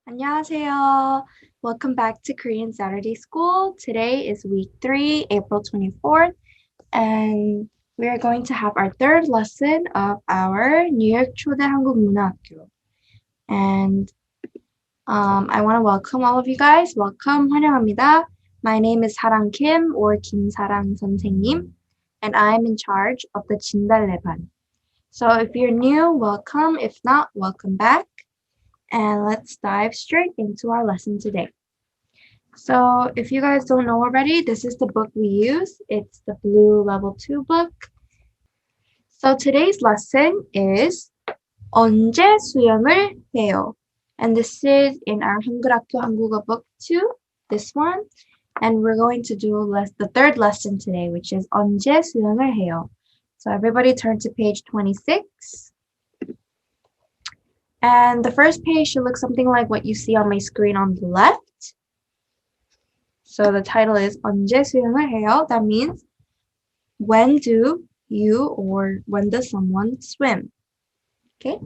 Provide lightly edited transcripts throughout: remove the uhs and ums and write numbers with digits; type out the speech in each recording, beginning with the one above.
안녕하세요. Welcome back to Korean Saturday School. Today is week 3, April 24th, and we are going to have our third lesson of our New York 초대 한국 문화학교. And I want to welcome all of you guys. Welcome, 환영합니다. My name is Sarang Kim or Kim Sarang 선생님, and I'm in charge of the 진달래반. So if you're new, welcome. If not, welcome back. And let's dive straight into our lesson today. So if you guys don't know already, this is the book we use. It's the blue level 2 book. So today's lesson is 언제 수영을 해요? And this is in our 한글학교 한국어 book 2, this one. And we're going to do the third lesson today, which is 언제 수영을 해요? So everybody turn to page 26. And the first page should look something like what you see on my screen on the left. So the title is 언제 수영을 해요? That means when do you or when does someone swim? Okay.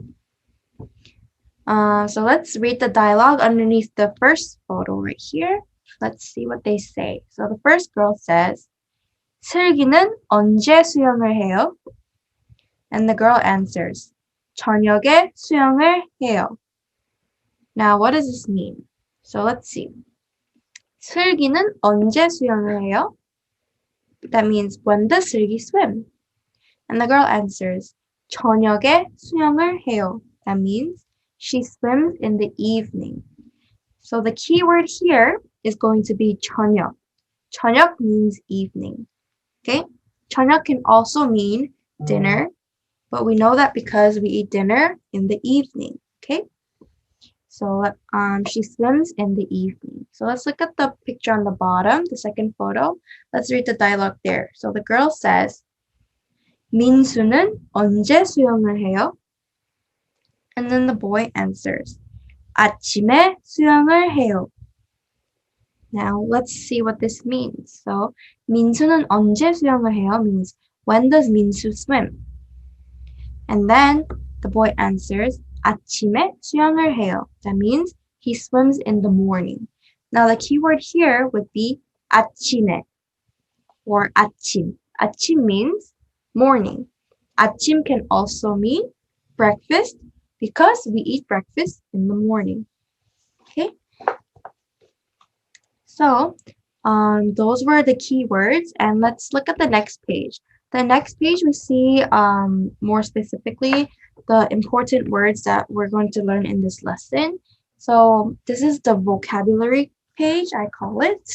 So let's read the dialogue underneath the first photo right here. Let's see what they say. So the first girl says, 슬기는 언제 수영을 해요? And the girl answers, 저녁에 수영을 해요. Now, what does this mean? So let's see. 슬기는 언제 수영을 해요? That means when does 슬기 swim? And the girl answers, 저녁에 수영을 해요. That means she swims in the evening. So the key word here is going to be 저녁. 저녁 means evening. Okay? 저녁 can also mean dinner, but we know that because we eat dinner in the evening. Okay? So she swims in the evening. So let's look at the picture on the bottom, the second photo. Let's read the dialogue there. So the girl says, 민수는 언제 수영을 해요? And then the boy answers, 아침에 수영을 해요. Now let's see what this means. So 민수는 언제 수영을 해요 means when does 민수 swim? And then the boy answers, 아침에 수영을 해요. That means he swims in the morning. Now the key word here would be 아침에 or 아침. 아침 means morning. 아침 can also mean breakfast because we eat breakfast in the morning. Okay? So those were the key words, and let's look at the next page. The next page we see more specifically the important words that we're going to learn in this lesson. So this is the vocabulary page, I call it.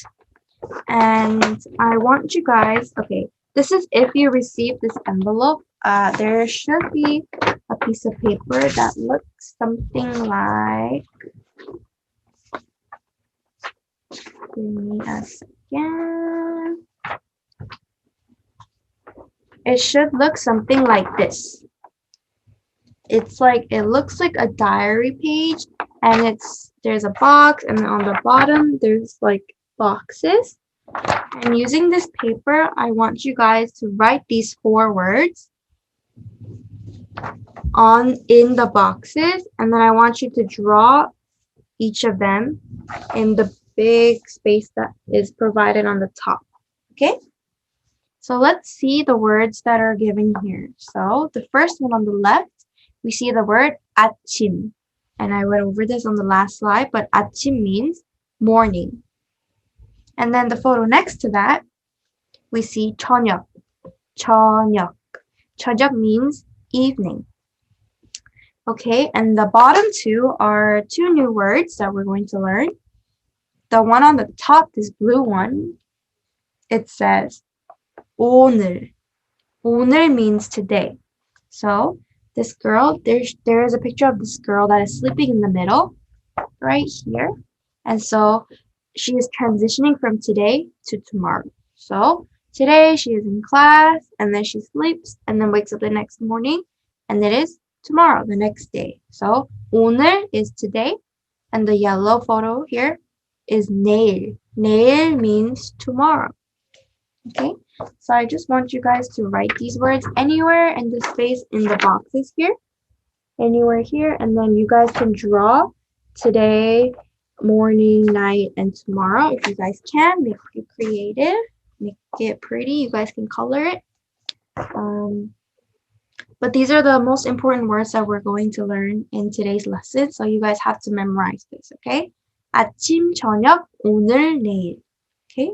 And I want you guys, okay, this is if you receive this envelope, there should be a piece of paper that looks something like, give me a second. It should look something like this. It looks like a diary page, and there's a box, and then on the bottom there's like boxes. And using this paper, I want you guys to write these 4 words in the boxes, and then I want you to draw each of them in the big space that is provided on the top. Okay? So let's see the words that are given here. So the first one on the left, we see the word 아침. And I went over this on the last slide, but 아침 means morning. And then the photo next to that, we see 저녁. 저녁. 저녁 means evening. Okay, and the bottom 2 are 2 new words that we're going to learn. The one on the top, this blue one, it says 오늘. 오늘 means today. So this girl, there is a picture of this girl that is sleeping in the middle, right here. And so she is transitioning from today to tomorrow. So today she is in class, and then she sleeps, and then wakes up the next morning, and it is tomorrow, the next day. So 오늘 is today, and the yellow photo here is 내일. 내일 means tomorrow. Okay, so I just want you guys to write these words anywhere in the space in the boxes here, anywhere here, and then you guys can draw today, morning, night, and tomorrow. If you guys can, make it creative, make it pretty. You guys can color it. But these are the most important words that we're going to learn in today's lesson. So you guys have to memorize this, okay? 아침, 저녁, 오늘, 내일. Okay?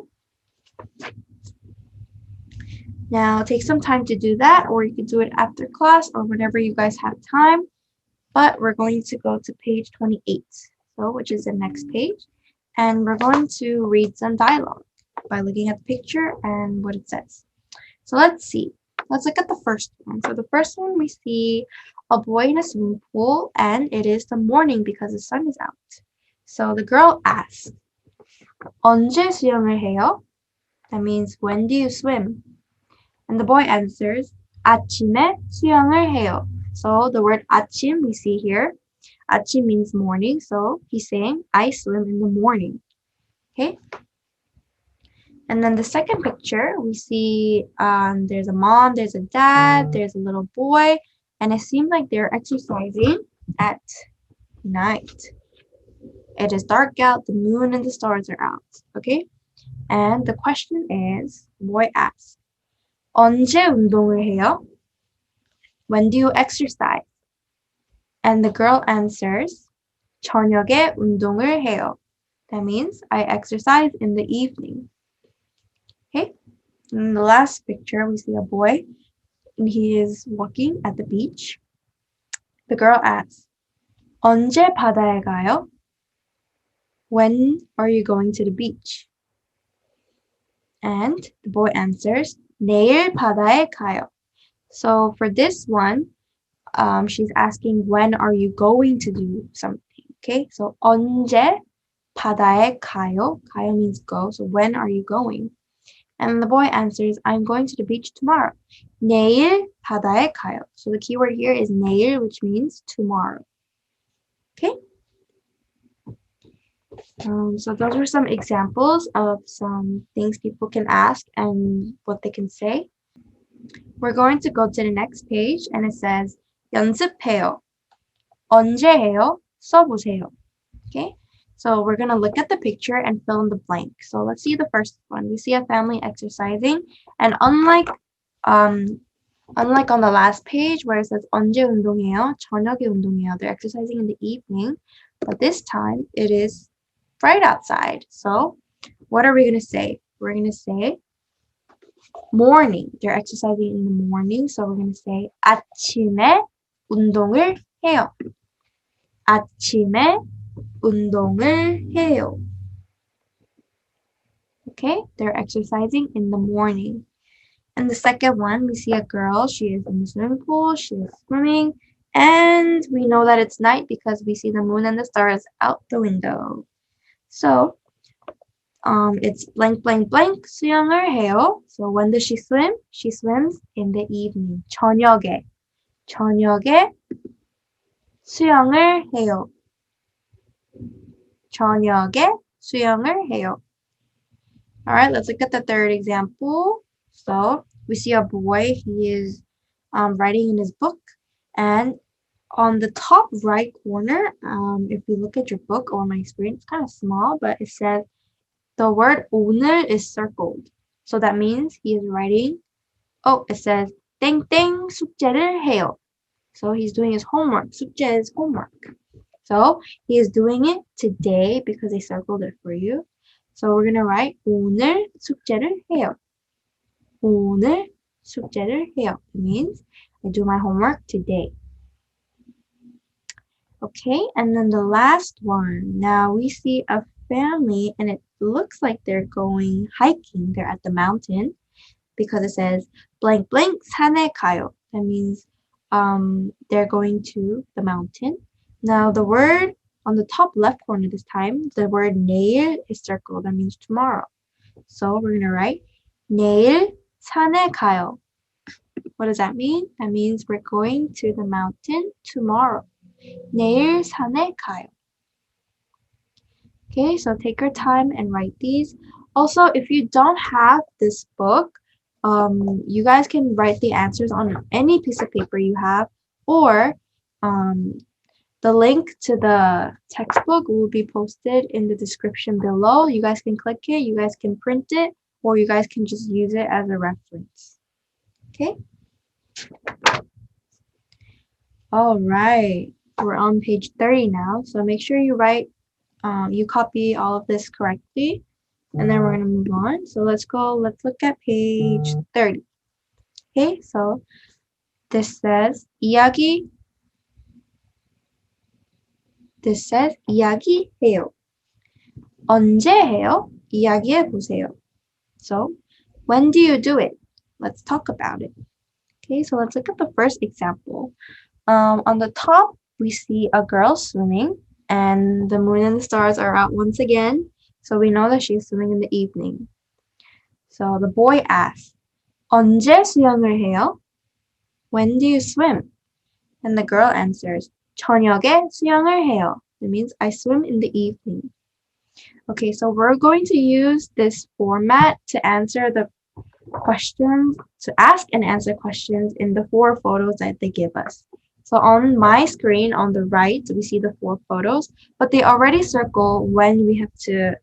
Now take some time to do that, or you can do it after class or whenever you guys have time. But we're going to go to page 28, so which is the next page. And we're going to read some dialogue by looking at the picture and what it says. So let's see. Let's look at the first one. So the first one we see a boy in a swimming pool and it is the morning because the sun is out. So the girl asks, 언제 수영을 해요? That means when do you swim? And the boy answers, 아침에 수영을 해요. So the word 아침 we see here. 아침 means morning, so he's saying I swim in the morning. Okay? And then the second picture, we see there's a mom, there's a dad, there's a little boy, and it seems like they're exercising at night. It is dark out, the moon and the stars are out, okay? And the question is, boy asks, 언제 운동을 해요? When do you exercise? And the girl answers, 저녁에 운동을 해요. That means I exercise in the evening. Okay, in the last picture, we see a boy and he is walking at the beach. The girl asks, 언제 바다에 가요? When are you going to the beach? And the boy answers, 내일 바다에 가요. So for this one, she's asking, when are you going to do something? Okay, so 언제 바다에 가요? 가요 means go, so when are you going? And the boy answers, I'm going to the beach tomorrow. 내일 바다에 가요. So the keyword here is 내일, which means tomorrow. Okay? So those were some examples of some things people can ask and what they can say. We're going to go to the next page and it says 연습해요. 언제 해요? 써보세요. Okay? So we're going to look at the picture and fill in the blank. So let's see the first one. We see a family exercising. And unlike on the last page where it says 언제 운동해요? 저녁에 운동해요. They're exercising in the evening. But this time it is right outside. So what are we going to say? We're going to say morning. They're exercising in the morning. So we're going to say 아침에 운동을 해요. 아침에 운동을 해요. Okay, they're exercising in the morning. And the second one, we see a girl. She is in the swimming pool. She is swimming. And we know that it's night because we see the moon and the stars out the window. So, it's blank, blank, blank. 수영을 해요. So when does she swim? She swims in the evening. 저녁에. 저녁에 수영을 해요. 저녁에 수영을 해요. Alright, let's look at the third example. So, we see a boy. He is writing in his book. And on the top right corner, if you look at your book or my screen, it's kind of small, but it says the word 오늘 is circled. So that means he is writing, it says 땡땡 숙제를 해요. So he's doing his homework. 숙제 is homework. So he is doing it today because they circled it for you. So we're going to write 오늘 숙제를 해요. 오늘 숙제를 해요. It means I do my homework today. Okay, and then the last one. Now we see a family and it looks like they're going hiking. They're at the mountain because it says blank blank 산에 가요. That means they're going to the mountain. Now the word on the top left corner this time, the word 내일 is circled. That means tomorrow. So we're going to write 내일 산에 가요. What does that mean? That means we're going to the mountain tomorrow. 내일 산에 가요. Okay, so take your time and write these. Also, if you don't have this book, you guys can write the answers on any piece of paper you have, or The link to the textbook will be posted in the description below. You guys can click it, you guys can print it, or you guys can just use it as a reference. Okay? All right. We're on page 30 now, so make sure you you copy all of this correctly, and then we're going to move on. So let's look at page 30. Okay, so this says 이야기해요. 언제 해요? 이야기해 보세요. So, when do you do it? Let's talk about it. Okay, so let's look at the first example. On the top, we see a girl swimming, and the moon and the stars are out once again, so we know that she's swimming in the evening. So the boy asks, 언제 수영을 해요? When do you swim? And the girl answers, 저녁에 수영을 해요. That means I swim in the evening. Okay, so we're going to use this format to answer the questions, to ask and answer questions in the 4 photos that they give us. So on my screen on the right, we see the 4 photos, but they already circle when we have to,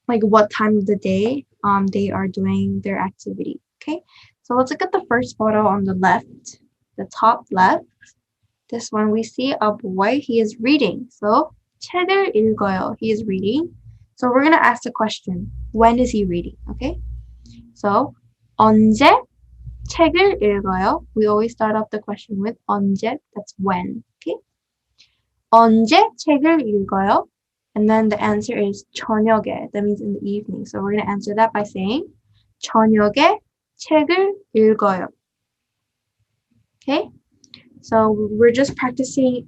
like what time of the day they are doing their activity. Okay, so let's look at the first photo on the left, the top left. This one we see a boy, he is reading. So 책을 읽어요. He is reading. So we're gonna ask the question, when is he reading? Okay, so 언제 책을 읽어요? We always start off the question with 언제, that's when. Okay, 언제 책을 읽어요? And then the answer is 저녁에, that means in the evening. So we're gonna answer that by saying 저녁에 책을 읽어요. Okay, so we're just practicing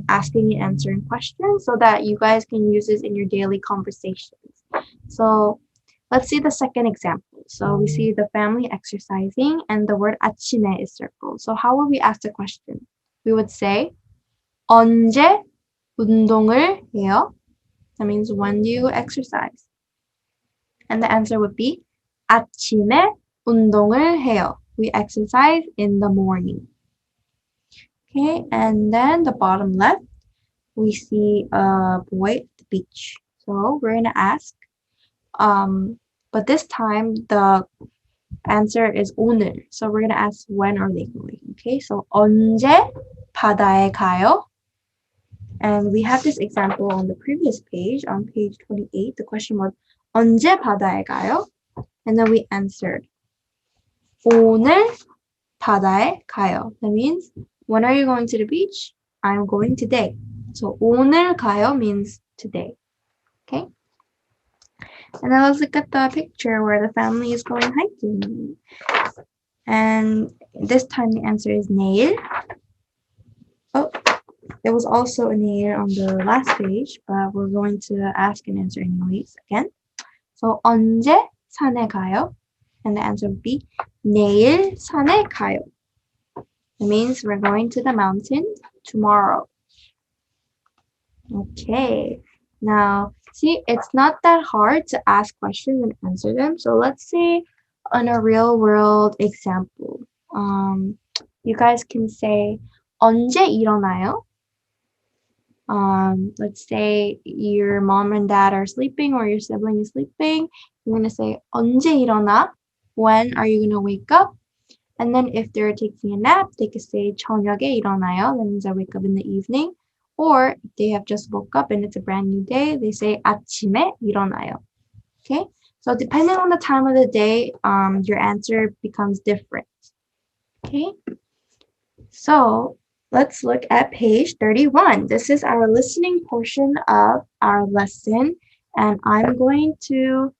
asking and answering questions so that you guys can use this in your daily conversations. So let's see the second example. So we see the family exercising and the word 아침에 is circled. So how would we ask the question? We would say 언제 운동을 해요? That means when do you exercise? And the answer would be 아침에 운동을 해요. We exercise in the morning. Okay, and then the bottom left, we see a boy at the beach. So we're gonna ask, but this time the answer is 오늘. So we're gonna ask when are they going? Okay, so 언제 바다에 가요? And we have this example on the previous page, on page 28. The question was 언제 바다에 가요? And then we answered 오늘 바다에 가요. That means when are you going to the beach? I'm going today. So 오늘 가요 means today. Okay? And then let's look at the picture where the family is going hiking. And this time the answer is 내일. Oh, there was also a 내일 on the last page, but we're going to ask and answer anyways again. So 언제 산에 가요? And the answer would be 내일 산에 가요. It means we're going to the mountain tomorrow. Okay. Now, see, it's not that hard to ask questions and answer them. So let's say on a real world example, you guys can say 언제 일어나요? Let's say your mom and dad are sleeping or your sibling is sleeping. You're going to say 언제 일어나? When are you going to wake up? And then if they're taking a nap, they could say 저녁에 일어나요. That means I wake up in the evening. Or if they have just woke up and it's a brand new day, they say 아침에 일어나요. Okay? So depending on the time of the day, your answer becomes different. Okay? So let's look at page 31. This is our listening portion of our lesson. And I'm going to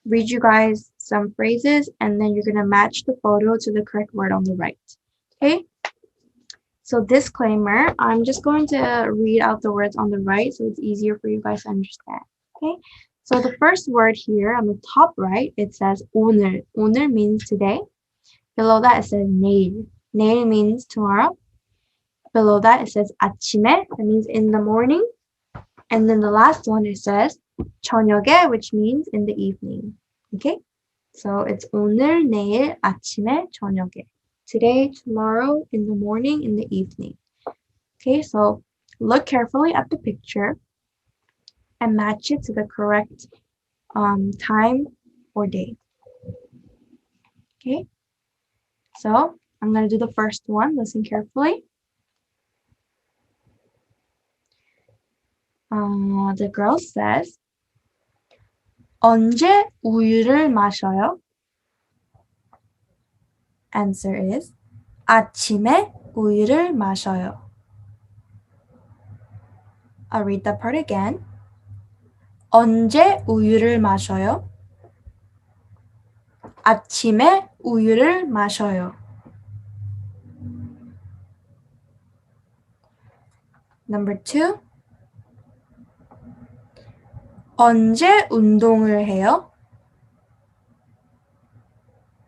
read you guys some phrases and then you're going to match the photo to the correct word on the right. Okay? So disclaimer, I'm just going to read out the words on the right so it's easier for you guys to understand. Okay? So the first word here on the top right, it says 오늘. 오늘 means today. Below that it says 내일. 내일 means tomorrow. Below that it says 아침에, that means in the morning. And then the last one it says 저녁에, which means in the evening. Okay? So it's 오늘, 내일, 아침에, 저녁에. Today, tomorrow, in the morning, in the evening. Okay, so look carefully at the picture and match it to the correct time or day. Okay, so I'm going to do the first one. Listen carefully. The girl says, 언제 우유를 마셔요? Answer is, 아침에 우유를 마셔요. I'll read that part again. 언제 우유를 마셔요? 아침에 우유를 마셔요. Number 2. 언제 운동을 해요?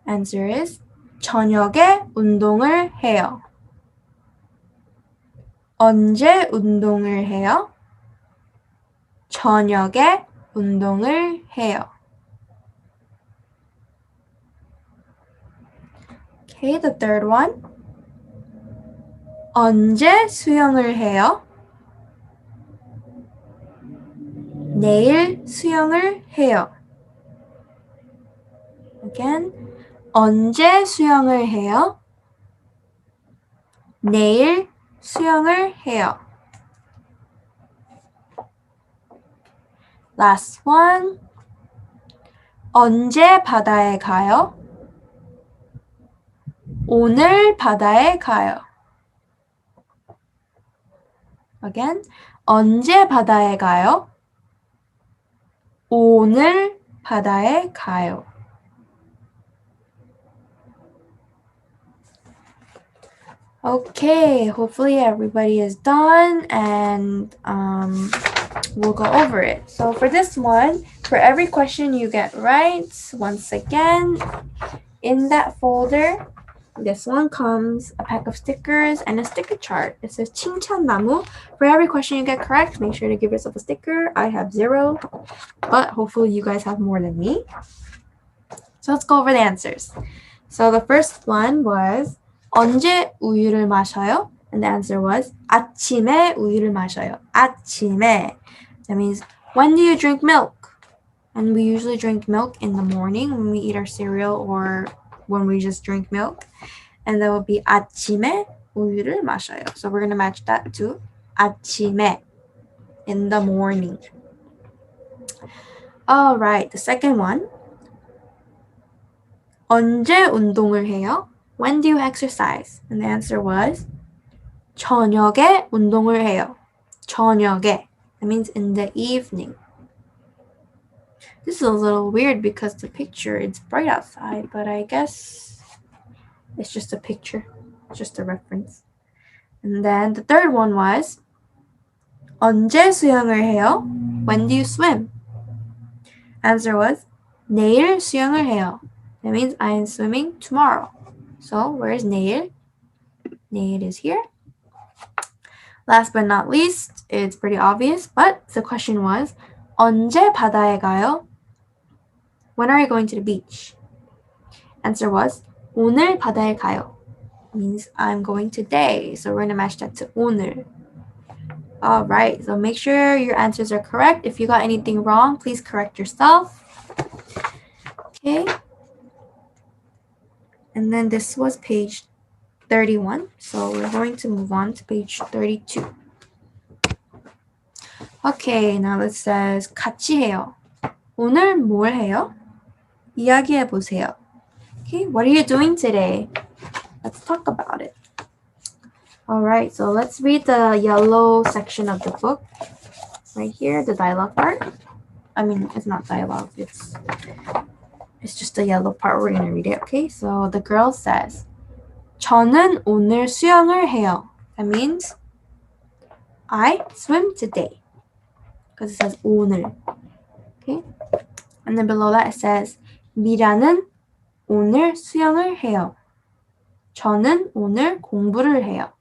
Answer is, 저녁에 운동을 해요. 언제 운동을 해요? 저녁에 운동을 해요. Okay, the third one. 언제 수영을 해요? 내일 수영을 해요. Again, 언제 수영을 해요? 내일 수영을 해요. Last one. 언제 바다에 가요? 오늘 바다에 가요. Again, 언제 바다에 가요? 오늘 바다에 가요. Okay, hopefully everybody is done and we'll go over it. So for this one, for every question you get right, once again, in that folder, this one comes a pack of stickers and a sticker chart. It says 칭찬나무. For every question you get correct, make sure to give yourself a sticker. I have 0, but hopefully you guys have more than me. So let's go over the answers. So the first one was 언제 우유를 마셔요? And the answer was 아침에 우유를 마셔요. 아침에. That means when do you drink milk? And we usually drink milk in the morning when we eat our cereal or when we just drink milk. And that would be 아침에 우유를 마셔요. So we're going to match that to 아침에, in the morning. All right, the second one. 언제 운동을 해요? When do you exercise? And the answer was 저녁에 운동을 해요. 저녁에. That means in the evening. This is a little weird because the picture, it's bright outside, but I guess it's just a picture, just a reference. And then the third one was 언제 수영을 해요? When do you swim? Answer was 내일 수영을 해요. That means I am swimming tomorrow. So where is 내일? 내일 is here. Last but not least, it's pretty obvious, but the question was 언제 바다에 가요? When are you going to the beach? Answer was 오늘 바다에 가요. Means I'm going today. So we're going to match that to 오늘. All right, so make sure your answers are correct. If you got anything wrong, please correct yourself. Okay. And then this was page 31. So we're going to move on to page 32. Okay, now it says 같이 해요. 오늘 뭘 해요? 이야기해 보세요. Okay, what are you doing today? Let's talk about it. All right, so let's read the yellow section of the book. Right here, the dialogue part. I mean, it's not dialogue. It's just the yellow part. We're going to read it, okay? So the girl says, 저는 오늘 수영을 해요. That means I swim today. Because it says 오늘. Okay? And then below that it says 미라는 오늘 수영을 해요. 저는 오늘 공부를 해요.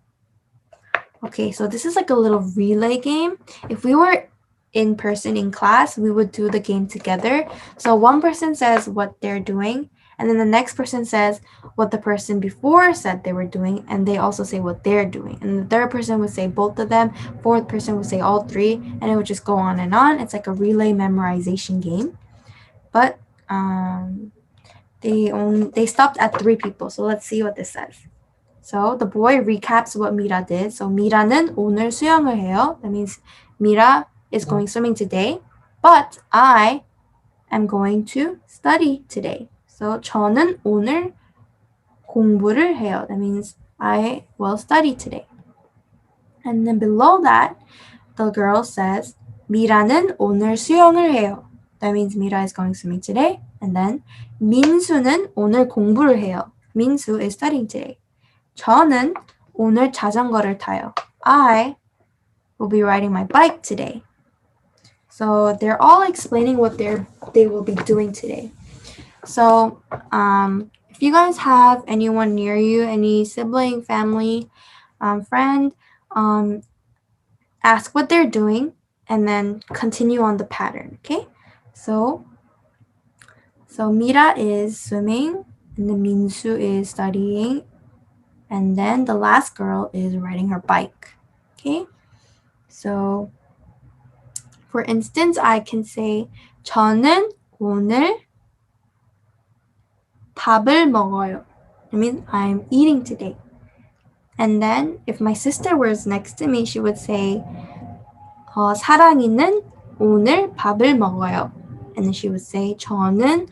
Okay, so this is like a little relay game. If we were in person in class, we would do the game together. So one person says what they're doing, And then the next person says what the person before said they were doing, and they also say what they're doing. And the third person would say both of them, fourth person would say all three, and it would just go on and on. It's like a relay memorization game. But they stopped at 3 people. So let's see what this says. So the boy recaps what Mira did. So 미라는 오늘 수영을 해요. That means Mira is going swimming today, but I am going to study today. So 저는 오늘 공부를 해요. That means I will study today. And then below that, the girl says 미라는 오늘 수영을 해요. That means Mira is going swimming today. And then 민수는 오늘 공부를 해요. 민수 is studying today. 저는 오늘 자전거를 타요. I will be riding my bike today. So they're all explaining what they will be doing today. So if you guys have anyone near you, any sibling, family, friend, ask what they're doing and then continue on the pattern, okay? So Mira is swimming and then Minsu is studying and then the last girl is riding her bike, okay? So for instance, I can say 저는 오늘 밥을 먹어요. It means I'm eating today. And then if my sister was next to me, she would say 사랑이는 오늘 밥을 먹어요. And then she would say 저는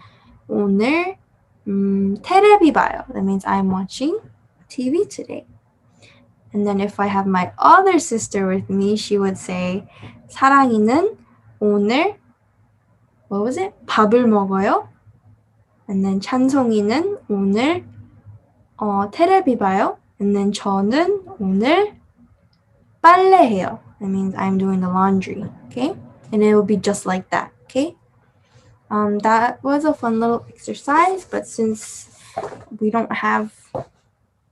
오늘 테레비 봐요. That means I'm watching TV today. And then if I have my other sister with me, she would say 사랑이는 오늘 what was it? 밥을 먹어요. And then 찬송이는 오늘 테레비 봐요. And then 저는 오늘 빨래해요. That means I'm doing the laundry, okay? And it will be just like that, okay? That was a fun little exercise, but since we don't have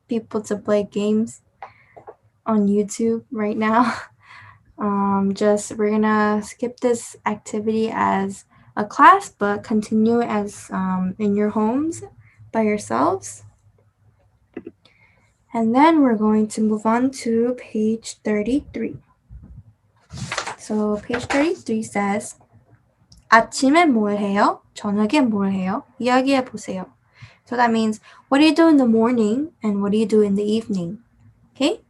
people to play games on YouTube right now, we're gonna skip this activity as a class, but continue as in your homes by yourselves. And then we're going to move on to page 33. So page 33 says 아침에 뭘 해요? 저녁에 뭘 해요? 이야기해 보세요. So that means what do you do in the morning and what do you do in the evening? Okay?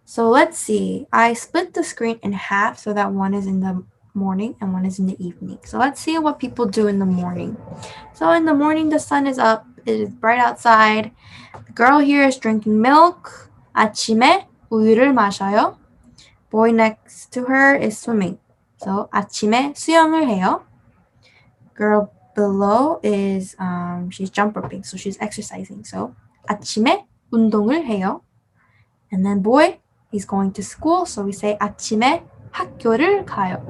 So let's see. I split the screen in half so that one is in the morning and one is in the evening. So let's see what people do in the morning. So in the morning, the sun is up. It is bright outside. The girl here is drinking milk. 아침에 우유를 마셔요. Boy next to her is swimming. So 아침에 수영을 해요. Girl below is she's jump roping, so she's exercising. So 아침에 운동을 해요. And then boy, he's going to school, so we say 아침에 학교를 가요.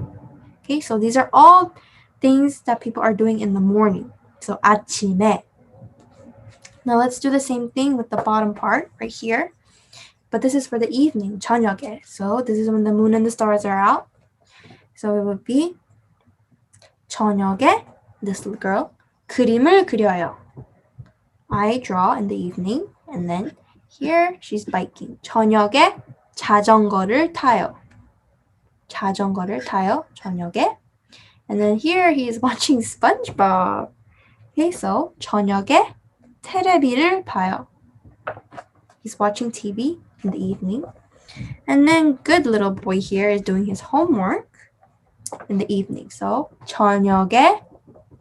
Okay, so these are all things that people are doing in the morning. So 아침에. Now let's do the same thing with the bottom part right here. But this is for the evening, 저녁에. So this is when the moon and the stars are out. So it would be 저녁에, this little girl, 그림을 그려요. I draw in the evening. And then here she's biking. 저녁에 자전거를 타요. 자전거를 타요. 저녁에. And then here he is watching SpongeBob. Okay, so 저녁에 테레비를 봐요. He's watching TV in the evening. And then good little boy here is doing his homework in the evening. So 저녁에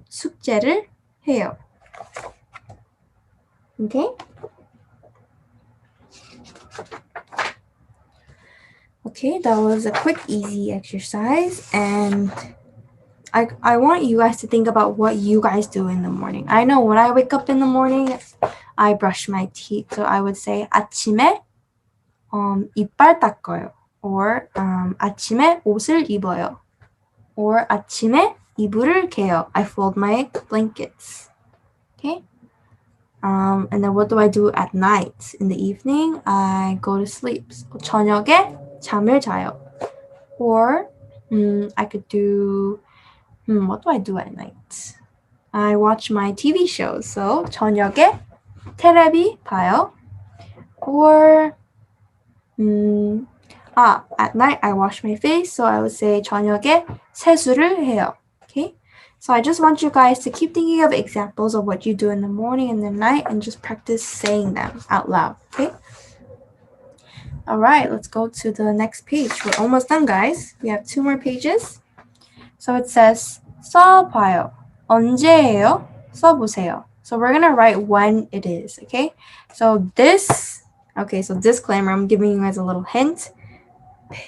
숙제를 해요. Okay? Okay, that was a quick, easy exercise. And I want you guys to think about what you guys do in the morning. I know when I wake up in the morning, I brush my teeth. So I would say 아침에 이빨 닦아요. Or 아침에 옷을 입어요. Or 아침에 이불을 개요. I fold my blankets. Okay? And then what do I do at night? In the evening, I go to sleep. So 저녁에 잠을 자요. Or I could do what do I do at night? I watch my TV shows. So 저녁에 테레비 봐요. Or at night I wash my face. So I would say 저녁에 세수를 해요. Okay? So I just want you guys to keep thinking of examples of what you do in the morning and the night and just practice saying them out loud. Okay? All right, let's go to the next page. We're almost done, guys. We have 2 more pages. So it says 써봐요. 언제예요? 써보세요. So we're gonna write when it is, okay? So disclaimer, I'm giving you guys a little hint.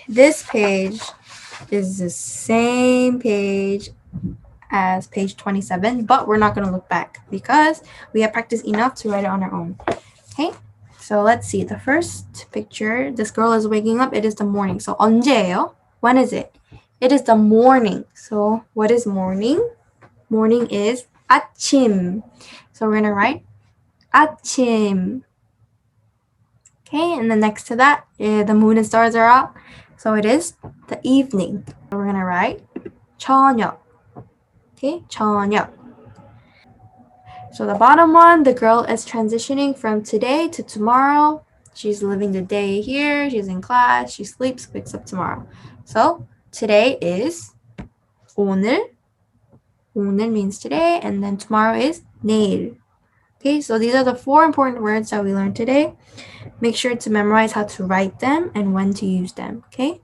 This page is the same page as page 27, but we're not gonna look back because we have practiced enough to write it on our own, okay? So let's see. The first picture, this girl is waking up. It is the morning. So 언제예요? When is it? It is the morning. So what is morning? Morning is 아침. So we're going to write 아침. Okay, and then next to that, the moon and stars are out. So it is the evening. So we're going to write 저녁. Okay, 저녁. So the bottom one, the girl is transitioning from today to tomorrow. She's living the day here. She's in class. She sleeps, wakes up tomorrow. So today is 오늘. 오늘 means today. And then tomorrow is 내일. Okay, so these are the 4 important words that we learned today. Make sure to memorize how to write them and when to use them. Okay,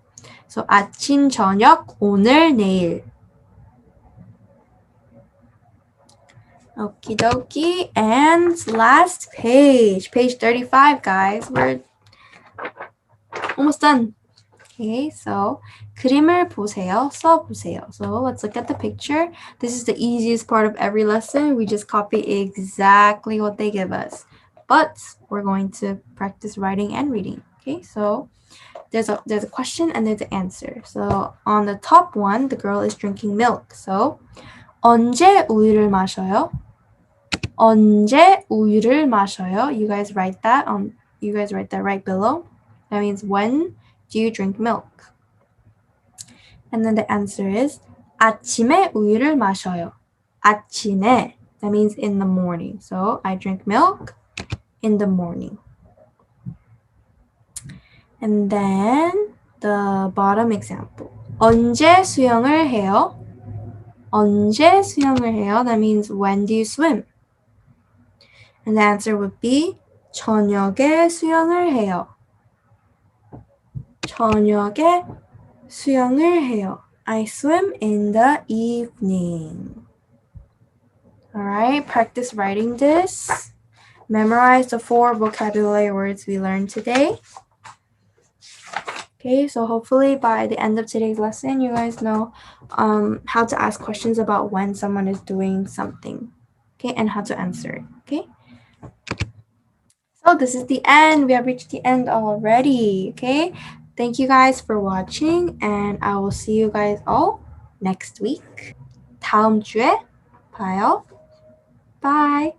so 아침, 저녁, 오늘, 내일. Okie dokie. And last page, page 35, guys. We're almost done. Okay, so 그림을 보세요, 써보세요. So let's look at the picture. This is the easiest part of every lesson. We just copy exactly what they give us. But we're going to practice writing and reading. Okay, so there's a question and there's an answer. So on the top one, the girl is drinking milk. So 언제 우유를 마셔요? 언제 우유를 마셔요? You guys write that right below. That means when do you drink milk? And then the answer is 아침에 우유를 마셔요. 아침에, that means in the morning. So I drink milk in the morning. And then the bottom example. 언제 수영을 해요? 언제 수영을 해요? That means when do you swim? And the answer would be 저녁에 수영을 해요. 저녁에 수영을 해요. I swim in the evening. Alright, practice writing this. Memorize the 4 vocabulary words we learned today. Okay, so hopefully by the end of today's lesson, you guys know how to ask questions about when someone is doing something. Okay, and how to answer it. Okay. So this is the end. We have reached the end already. Okay. Thank you guys for watching, and I will see you guys all next week. 다음 주에 봐요. Bye.